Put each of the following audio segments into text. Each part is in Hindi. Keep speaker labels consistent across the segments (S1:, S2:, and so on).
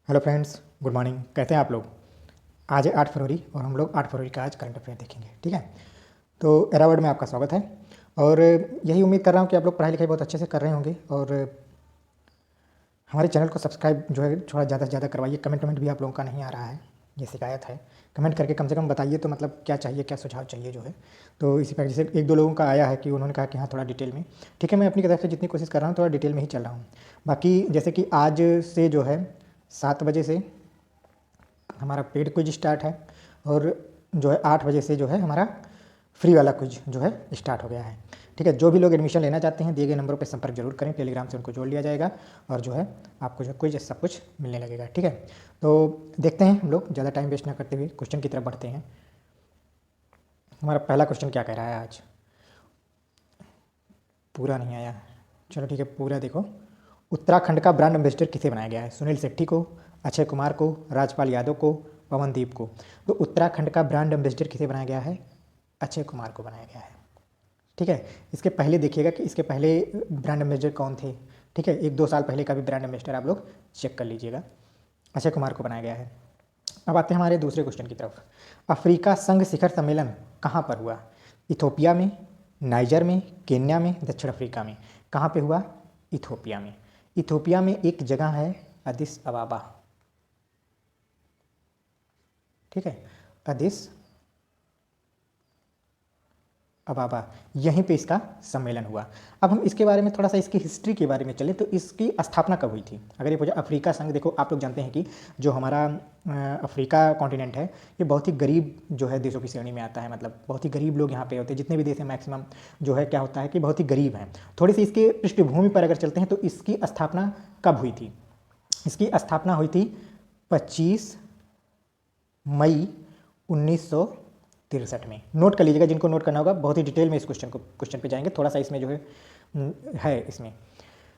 S1: Hello friends, good morning. कैसे हैं आप लोग? आज है 8 फरवरी और हम लोग 8 फरवरी का आज करंट अफेयर देखेंगे। ठीक है, तो एरा वर्ड में आपका स्वागत है और यही उम्मीद कर रहा हूँ कि आप लोग पढ़ाई लिखाई बहुत अच्छे से कर रहे होंगे और हमारे चैनल को सब्सक्राइब जो है थोड़ा ज़्यादा से ज़्यादा करवाइए। कमेंट भी आप लोगों का नहीं आ रहा है, ये शिकायत है। कमेंट करके कम से कम बताइए तो मतलब क्या चाहिए, क्या सुझाव चाहिए जो है। तो इसी प्रकार जैसे एक दो लोगों का आया है कि उन्होंने कहा कि हाँ थोड़ा डिटेल में। ठीक है, मैं अपनी तरफ से जितनी कोशिश कर रहा हूँ थोड़ा डिटेल में ही चल रहा हूँ। बाकी जैसे कि आज से जो है 7 बजे से हमारा पेड क्विज स्टार्ट है और जो है 8 बजे से जो है हमारा फ्री वाला क्विज जो है स्टार्ट हो गया है। ठीक है, जो भी लोग एडमिशन लेना चाहते हैं दिए गए नंबरों पर संपर्क जरूर करें, टेलीग्राम से उनको जोड़ लिया जाएगा और जो है आपको जो क्विज सब कुछ मिलने लगेगा। ठीक है, तो देखते हैं हम लोग ज़्यादा टाइम वेस्ट ना करते हुए क्वेश्चन की तरफ बढ़ते हैं। हमारा पहला क्वेश्चन क्या कह रहा है आज? पूरा नहीं आया, चलो ठीक है पूरा देखो। उत्तराखंड का ब्रांड एम्बेसडर किसे बनाया गया है? सुनील शेट्टी को, अक्षय कुमार को, राजपाल यादव को, पवनदीप को। तो उत्तराखंड का ब्रांड एम्बेसडर किसे बनाया गया है? अक्षय कुमार को बनाया गया है। ठीक है, इसके पहले देखिएगा कि इसके पहले ब्रांड एम्बेसडर कौन थे। ठीक है, 1-2 साल पहले का भी ब्रांड एम्बेसडर आप लोग चेक कर लीजिएगा। अक्षय कुमार को बनाया गया है। अब आते हैं हमारे दूसरे क्वेश्चन की तरफ। अफ्रीका संघ शिखर सम्मेलन कहाँ पर हुआ? इथोपिया में, नाइजर में, केन्या में, दक्षिण अफ्रीका में। कहाँ पे हुआ? इथोपिया में। इथोपिया में एक जगह है अदिस अबाबा। ठीक है, अदिस अबाबा, यहीं पे इसका सम्मेलन हुआ। अब हम इसके बारे में थोड़ा सा इसकी हिस्ट्री के बारे में चलें तो इसकी स्थापना कब हुई थी? अगर ये पूछा अफ्रीका संघ, देखो आप लोग जानते हैं कि जो हमारा अफ्रीका कॉन्टिनेंट है ये बहुत ही गरीब जो है देशों की श्रेणी में आता है। मतलब बहुत ही गरीब लोग यहाँ पे होते हैं, जितने भी देश हैं मैक्सिमम जो है क्या होता है कि बहुत ही गरीब हैं। थोड़ी सी इसके पृष्ठभूमि पर अगर चलते हैं तो इसकी स्थापना कब हुई थी? इसकी स्थापना हुई थी 25 मई 1963 में। नोट कर लीजिएगा, जिनको नोट करना होगा। बहुत ही डिटेल में इस क्वेश्चन पे जाएंगे, थोड़ा सा इसमें जो है इसमें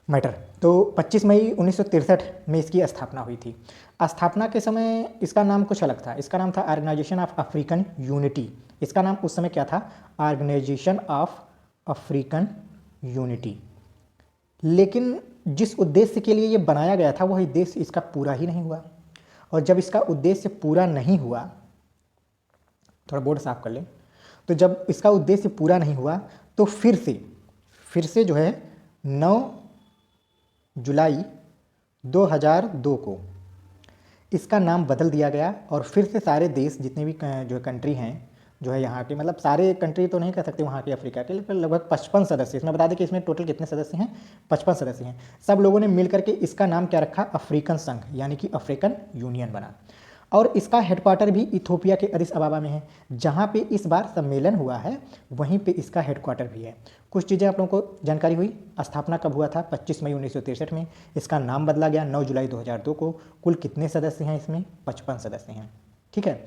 S1: मैटर। तो 25 मई 1963 में इसकी स्थापना हुई थी। स्थापना के समय इसका नाम कुछ अलग था। इसका नाम था ऑर्गेनाइजेशन ऑफ अफ्रीकन यूनिटी। इसका नाम उस समय क्या था? Organisation of African Unity. लेकिन जिस उद्देश्य के लिए ये बनाया गया था वह उद्देश्य इसका पूरा ही नहीं हुआ। और जब इसका उद्देश्य पूरा नहीं हुआ, थोड़ा बोर्ड साफ कर लें, तो जब इसका उद्देश्य पूरा नहीं हुआ तो फिर से जो है 9 जुलाई 2002 को इसका नाम बदल दिया गया और फिर से सारे देश जितने भी जो कंट्री हैं जो है यहाँ के, मतलब सारे कंट्री तो नहीं कह सकते वहाँ के अफ्रीका के, लेकिन लगभग 55 सदस्य। इसमें बता दें कि इसमें टोटल कितने सदस्य हैं? 55 सदस्य हैं। सब लोगों ने मिलकर के इसका नाम क्या रखा? अफ्रीकन संघ, यानी कि अफ्रीकन यूनियन बना। और इसका हेडक्वार्टर भी इथोपिया के अदिस अबाबा में है। जहाँ पे इस बार सम्मेलन हुआ है वहीं पे इसका हेडक्वार्टर भी है। कुछ चीज़ें आप लोगों को जानकारी हुई। स्थापना कब हुआ था? 25 मई 1963 में। इसका नाम बदला गया 9 जुलाई 2002 को। कुल कितने सदस्य हैं इसमें? 55 सदस्य हैं। ठीक है,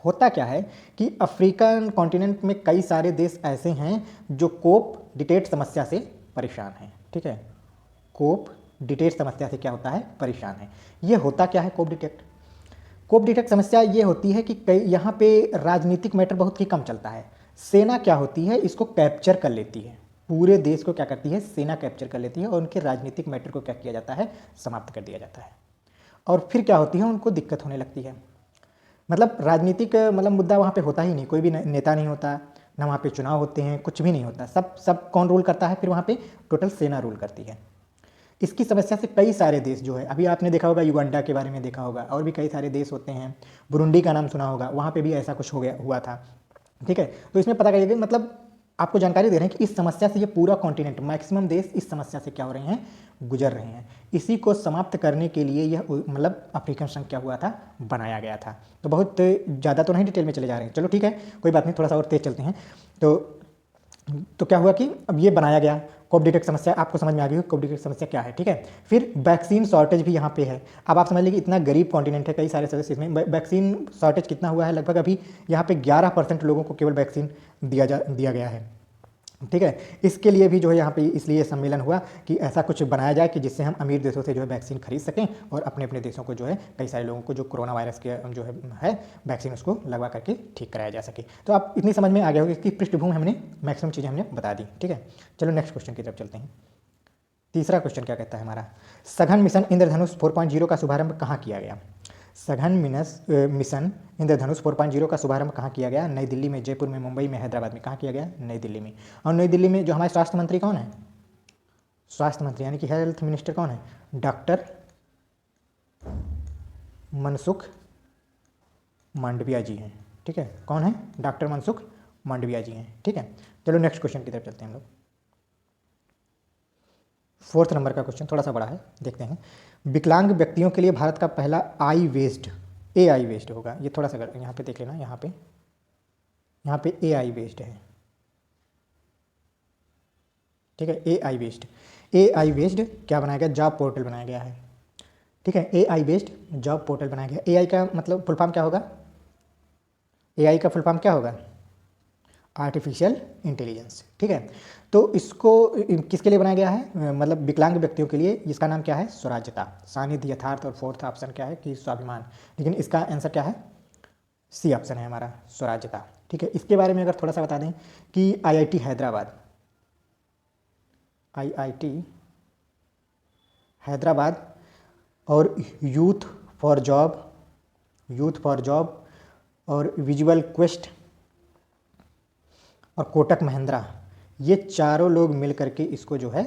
S1: होता क्या है कि अफ्रीकन कॉन्टिनेंट में कई सारे देश ऐसे हैं जो कोप डिटेट समस्या से परेशान हैं। ठीक है, कोप डिटेट समस्या से क्या होता है? परेशान है। ये होता क्या है कोप डिटेट? कोप डिटेक्ट समस्या ये होती है कि कई यहाँ पे राजनीतिक मैटर बहुत ही कम चलता है। सेना क्या होती है? इसको कैप्चर कर लेती है। पूरे देश को क्या करती है? सेना कैप्चर कर लेती है और उनके राजनीतिक मैटर को क्या किया जाता है? समाप्त कर दिया जाता है। और फिर क्या होती है? उनको दिक्कत होने लगती है। मतलब राजनीतिक मतलब मुद्दा वहाँ पे होता ही नहीं, कोई भी नेता नहीं होता, ना वहाँ पे चुनाव होते हैं, कुछ भी नहीं होता। सब कौन रूल करता है फिर वहाँ पे? टोटल सेना रूल करती है। इसकी समस्या से कई सारे देश जो है, अभी आपने देखा होगा युगांडा के बारे में देखा होगा, और भी कई सारे देश होते हैं। बुरुंडी का नाम सुना होगा, वहाँ पे भी ऐसा कुछ हुआ था। ठीक है, तो इसमें पता करिए, मतलब आपको जानकारी दे रहे हैं कि इस समस्या से ये पूरा कॉन्टिनेंट, मैक्सिमम देश इस समस्या से क्या हो रहे हैं? गुजर रहे हैं। इसी को समाप्त करने के लिए यह मतलब अफ्रीकन संघ क्या हुआ था? बनाया गया था। तो बहुत ज़्यादा तो नहीं डिटेल में चले जा रहे हैं, चलो ठीक है कोई बात नहीं, थोड़ा सा और तेज चलते हैं। तो क्या हुआ कि अब ये बनाया गया। कोप डिटेक्ट समस्या आपको समझ में आ गई, कोप डिटेक्ट समस्या क्या है। ठीक है, फिर वैक्सीन शॉर्टेज भी यहाँ पे है। अब आप समझ लीजिए इतना गरीब कॉन्टिनेंट है, कई सारे सदस्य, इसमें वैक्सीन शॉर्टेज कितना हुआ है? लगभग अभी यहाँ पे 11% लोगों को केवल वैक्सीन दिया गया है। ठीक है, इसके लिए भी जो है यहाँ पे इसलिए सम्मेलन हुआ कि ऐसा कुछ बनाया जाए कि जिससे हम अमीर देशों से जो है वैक्सीन खरीद सकें और अपने अपने देशों को जो है कई सारे लोगों को जो कोरोना वायरस के जो है वैक्सीन उसको लगवा करके ठीक कराया जा सके। तो आप इतनी समझ में आ गया होगा, इसकी पृष्ठभूमि हमने मैक्सिमम चीज़ें हमने बता दी। ठीक है, चलो नेक्स्ट क्वेश्चन की तरफ चलते हैं। तीसरा क्वेश्चन क्या कहता है हमारा, सघन मिशन इंद्रधनुष 4.0 का शुभारंभ कहाँ किया गया। सघन मिशन इंद्रधनुष 4.0 का शुभारंभ कहाँ किया गया। नई दिल्ली में, जयपुर में, मुंबई में, हैदराबाद में। कहाँ किया गया, नई दिल्ली में। और नई दिल्ली में जो हमारे स्वास्थ्य मंत्री कौन है, स्वास्थ्य मंत्री यानी कि हेल्थ मिनिस्टर कौन है, डॉक्टर मनसुख मांडविया जी हैं। ठीक है, कौन है, डॉक्टर मनसुख मांडविया जी हैं। ठीक है, चलो नेक्स्ट क्वेश्चन की तरफ चलते हैं हम लोग। 4th नंबर का क्वेश्चन थोड़ा सा बड़ा है, देखते हैं। विकलांग व्यक्तियों के लिए भारत का पहला आई वेस्ड, ए आई वेस्ड होगा। ये थोड़ा सा यहाँ पे देख लेना, यहाँ पे ए आई वेस्ड है। ठीक है, ए आई वेस्ड क्या बनाया गया, जॉब पोर्टल बनाया गया है। ठीक है, ए आई बेस्ड जॉब पोर्टल बनाया गया। ए आई का मतलब फुल फॉर्म क्या होगा, ए आई का फुल फॉर्म क्या होगा, आर्टिफिशियल इंटेलिजेंस। ठीक है, तो इसको किसके लिए बनाया गया है, मतलब विकलांग व्यक्तियों के लिए। इसका नाम क्या है, स्वराज्यता, सानिध्य, यथार्थ। और 4th ऑप्शन क्या है कि स्वाभिमान, लेकिन इसका आंसर क्या है, सी ऑप्शन है हमारा, स्वराज्यता। ठीक है, इसके बारे में अगर थोड़ा सा बता दें कि आईआईटी हैदराबाद और यूथ फॉर जॉब और विजुअल क्वेस्ट और कोटक महिंद्रा, ये चारों लोग मिल करके इसको जो है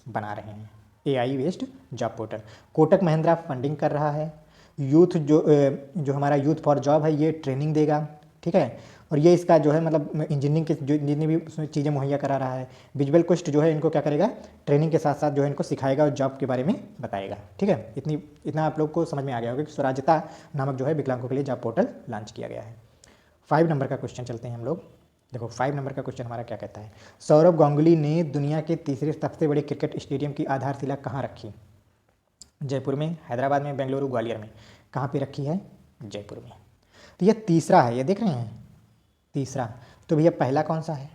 S1: बना रहे हैं, AI based job portal. Kotak Mahindra funding कर रहा है, यूथ जो हमारा यूथ फॉर जॉब है ये ट्रेनिंग देगा। ठीक है, और ये इसका जो है मतलब इंजीनियरिंग के जो जितनी भी उसमें चीज़ें मुहैया करा रहा है। विजुअल क्वेस्ट जो है इनको क्या करेगा, ट्रेनिंग के साथ साथ जो है इनको सिखाएगा और जॉब के बारे में बताएगा। ठीक है, इतना आप लोग को समझ में आ गया होगा कि स्वराज्यता नामक जो है विकलांगों के लिए जॉब पोर्टल लॉन्च किया गया है। 5 नंबर का क्वेश्चन चलते हैं हम लोग। देखो 5 नंबर का क्वेश्चन हमारा क्या कहता है, सौरव गांगुली ने दुनिया के तीसरे सबसे बड़े क्रिकेट स्टेडियम की आधारशिला कहाँ रखी। जयपुर में, हैदराबाद में, बेंगलुरु, ग्वालियर में। कहाँ पे रखी है, जयपुर में। तो ये तीसरा है, ये देख रहे हैं तीसरा। तो भैया पहला कौन सा है,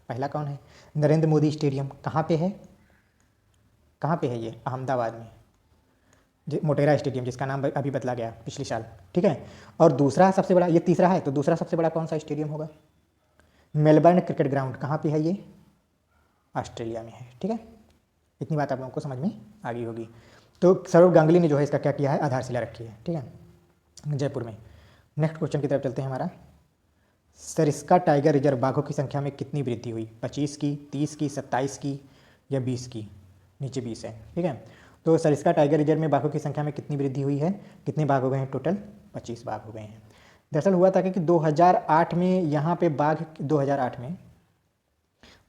S1: पहला कौन है, नरेंद्र मोदी स्टेडियम। कहाँ पे है, कहाँ पे है ये, अहमदाबाद में, मोटेरा स्टेडियम, जिसका नाम अभी बदला गया पिछले साल। ठीक है, और दूसरा सबसे बड़ा, ये तीसरा है तो दूसरा सबसे बड़ा कौन सा स्टेडियम होगा, मेलबर्न क्रिकेट ग्राउंड। कहाँ पे है ये, ऑस्ट्रेलिया में है। ठीक है, इतनी बात आप लोगों को समझ में आ गई होगी। तो सौरव गांगुली ने जो है इसका क्या किया है, आधारशिला रखी है। ठीक है, जयपुर में। नेक्स्ट क्वेश्चन की तरफ चलते हैं हमारा, सरिस्का टाइगर रिजर्व बाघों की संख्या में कितनी वृद्धि हुई, 25 की, 30 की, 27 की या 20 की। नीचे 20 है। ठीक है, तो सरिस्का टाइगर रिजर्व में बाघों की संख्या में कितनी वृद्धि हुई है, कितने बाघ हो गए हैं, टोटल 25 बाघ हो गए हैं। दरअसल हुआ था कि 2008 में यहाँ पे बाघ, 2008 में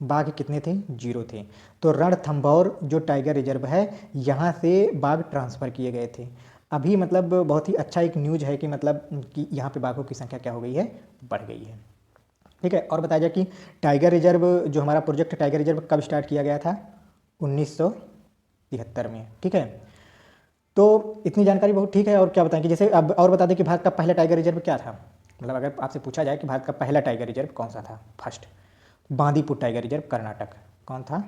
S1: बाघ कितने थे, 0 थे। तो रणथंभौर जो टाइगर रिजर्व है यहाँ से बाघ ट्रांसफ़र किए गए थे। अभी मतलब बहुत ही अच्छा एक न्यूज़ है कि मतलब कि यहाँ पे बाघों की संख्या क्या हो गई है, बढ़ गई है। ठीक है, और बताया जाए कि टाइगर रिजर्व जो हमारा प्रोजेक्ट टाइगर रिजर्व कब स्टार्ट किया गया था, 1973 में। ठीक है, तो इतनी जानकारी बहुत ठीक है। और क्या बताएं कि जैसे अब और बता दें कि भारत का पहला टाइगर रिजर्व क्या था, मतलब अगर आपसे पूछा जाए कि भारत का पहला टाइगर रिजर्व कौन सा था, first Bandipur tiger reserve, Karnataka. कौन था,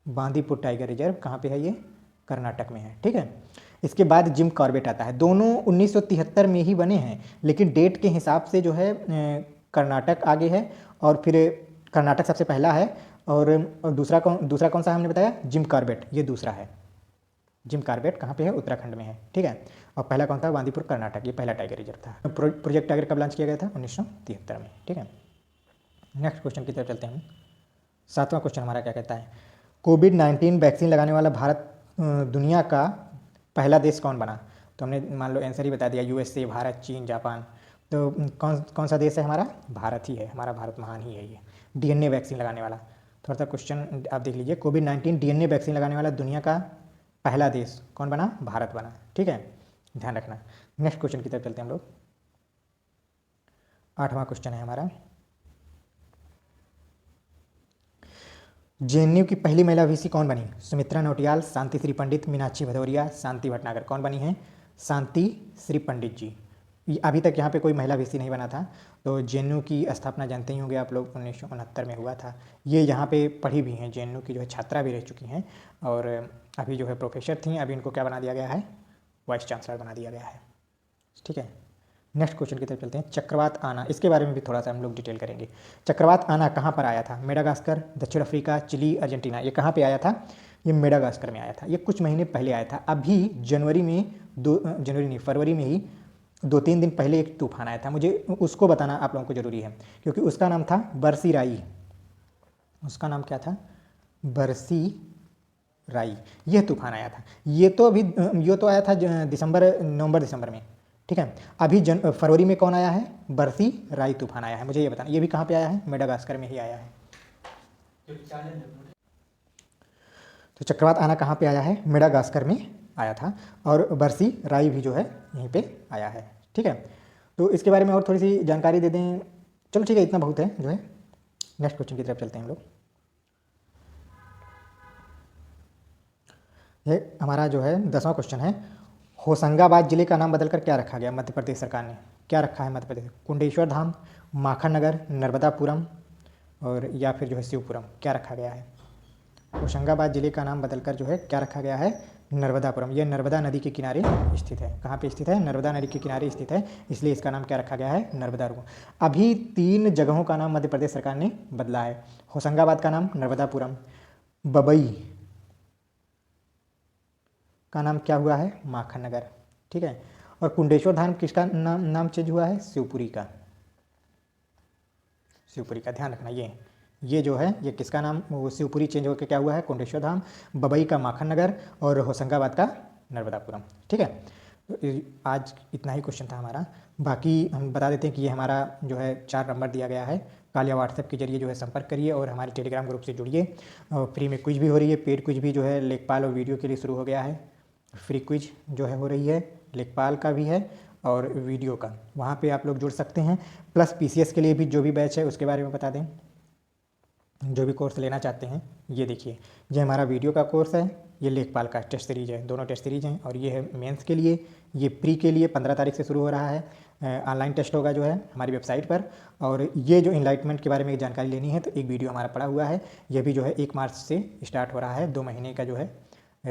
S1: बांदीपुर टाइगर रिजर्व कहाँ पे है, ये कर्नाटक में है। ठीक है, इसके बाद जिम कॉर्बेट आता है। दोनों 1973 में ही बने हैं, लेकिन डेट के हिसाब से जो है कर्नाटक आगे है, और फिर कर्नाटक सबसे पहला है। और दूसरा कौन सा हमने बताया, जिम कॉर्बेट, ये दूसरा है। जिम कॉर्बेट कहाँ पे है, उत्तराखंड में है। ठीक है, और पहला कौन था, बांदीपुर कर्नाटक, ये पहला टाइगर रिजर्व था। प्रोजेक्ट टाइगर कब लॉन्च किया गया था, 1973 में। ठीक है, नेक्स्ट क्वेश्चन की तरफ चलते हैं। 7वां क्वेश्चन हमारा क्या कहता है, कोविड-19 वैक्सीन लगाने वाला भारत दुनिया का पहला देश कौन बना। तो हमने मान लो आंसर ही बता दिया, यूएसए, भारत, चीन, जापान। तो कौन सा देश है हमारा, भारत ही है, हमारा भारत महान ही है ये, डीएनए वैक्सीन लगाने वाला। थोड़ा सा क्वेश्चन आप देख लीजिए, कोविड-19 डीएनए वैक्सीन लगाने वाला दुनिया का पहला देश कौन बना, भारत बना। ठीक है, ध्यान रखना। नेक्स्ट क्वेश्चन की तरफ चलते हैं हम लोग। 8वां क्वेश्चन है हमारा, जेएनयू की पहली महिला वीसी कौन बनी, सुमित्रा नौटियाल, शांति श्री पंडित, मीनाक्षी भदौरिया, शांति भटनागर। कौन बनी है, शांति श्री पंडित जी। अभी तक यहाँ पे कोई महिला वीसी नहीं बना था। तो जेएनयू की स्थापना जानते ही होंगे आप लोग, 1969 में हुआ था। ये यहाँ पे पढ़ी भी हैं, जेएनयू की जो है छात्रा भी रह चुकी हैं, और अभी जो है प्रोफेसर थी। अभी इनको क्या बना दिया गया है, वाइस चांसलर बना दिया गया है। ठीक है, नेक्स्ट क्वेश्चन की तरफ चलते हैं। चक्रवात आना, इसके बारे में भी थोड़ा सा हम लोग डिटेल करेंगे। चक्रवात आना कहाँ पर आया था? मेडागास्कर, दक्षिण अफ्रीका, चिली, अर्जेंटीना। ये कहाँ पे आया था? ये मेडागास्कर में आया था। ये कुछ महीने पहले आया था। अभी जनवरी में जनवरी नहीं, फरवरी में ही 2-3 दिन पहले एक तूफान आया था। मुझे उसको बताना आप लोगों को ज़रूरी है, क्योंकि उसका नाम था बरसी राई। उसका नाम क्या था? बरसी राई। यह तूफान आया था। ये तो आया था नवंबर दिसंबर में, ठीक है। अभी फरवरी में कौन आया है? बरसी राई तूफान आया है। मुझे ये बताना, ये भी कहाँ पे आया है? मेडागास्कर में ही आया है। तो चक्रवात आना कहाँ पे आया है? मेडागास्कर में आया था। और बरसी राई भी जो है यहीं पे आया है, ठीक है। तो इसके बारे में और थोड़ी सी जानकारी दे दें। चलो ठीक है, इतना बहुत है जो है। नेक्स्ट क्वेश्चन की तरफ चलते हैं हम लोग। ये हमारा जो है 10वां क्वेश्चन है। होशंगाबाद जिले का नाम बदलकर क्या रखा गया मध्य प्रदेश सरकार ने? क्या रखा है मध्य प्रदेश? कुंडेश्वर धाम, माखन नगर, नर्मदापुरम और या फिर जो है शिवपुरम। क्या रखा गया है? होशंगाबाद जिले का नाम बदलकर जो है क्या रखा गया है? नर्मदापुरम। यह नर्मदा नदी के किनारे स्थित है। कहाँ पे स्थित है? नर्मदा नदी के किनारे स्थित है, इसलिए इसका नाम क्या रखा गया है? नर्मदापुरम। अभी 3 जगहों का नाम मध्य प्रदेश सरकार ने बदला है। होशंगाबाद का नाम नर्मदापुरम, बबई का नाम क्या हुआ है? माखन नगर, ठीक है। और कुंडेश्वर धाम किसका नाम चेंज हुआ है? शिवपुरी का। शिवपुरी का ध्यान रखना। ये जो है ये किसका नाम, वो शिवपुरी चेंज होकर क्या हुआ है? कुंडेश्वर धाम, बबई का माखन नगर और होशंगाबाद का नर्मदापुरम, ठीक है। तो आज इतना ही क्वेश्चन था हमारा। बाकी हम बता देते हैं कि ये हमारा जो है 4 नंबर दिया गया है। कॉल या व्हाट्सएप के जरिए जो है संपर्क करिए और हमारे टेलीग्राम ग्रुप से जुड़िए। फ्री में क्विज भी हो रही है, पेड क्विज भी जो है लेखपाल और वीडियो के लिए शुरू हो गया है। फ्री क्विज जो है हो रही है, लेखपाल का भी है और वीडियो का, वहाँ पे आप लोग जुड़ सकते हैं। प्लस पीसीएस के लिए भी जो भी बैच है उसके बारे में बता दें। जो भी कोर्स लेना चाहते हैं, ये देखिए, ये हमारा वीडियो का कोर्स है, ये लेखपाल का टेस्ट सीरीज है, दोनों टेस्ट सीरीज हैं। और ये है मेंस के लिए, ये प्री के लिए 15 तारीख से शुरू हो रहा है। ऑनलाइन टेस्ट होगा जो है हमारी वेबसाइट पर। और ये जो इनलाइटमेंट के बारे में जानकारी लेनी है तो एक वीडियो हमारा पड़ा हुआ है, ये भी जो है 1 मार्च से स्टार्ट हो रहा है। 2 महीने का जो है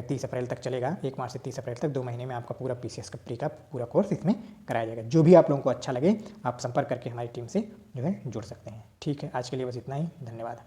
S1: 30 अप्रैल तक चलेगा। 1 मार्च से 30 अप्रैल तक 2 महीने में आपका पूरा पीसीएस का प्री का पूरा कोर्स इसमें कराया जाएगा। जो भी आप लोगों को अच्छा लगे आप संपर्क करके हमारी टीम से जो है जुड़ सकते हैं। ठीक है, आज के लिए बस इतना ही। धन्यवाद।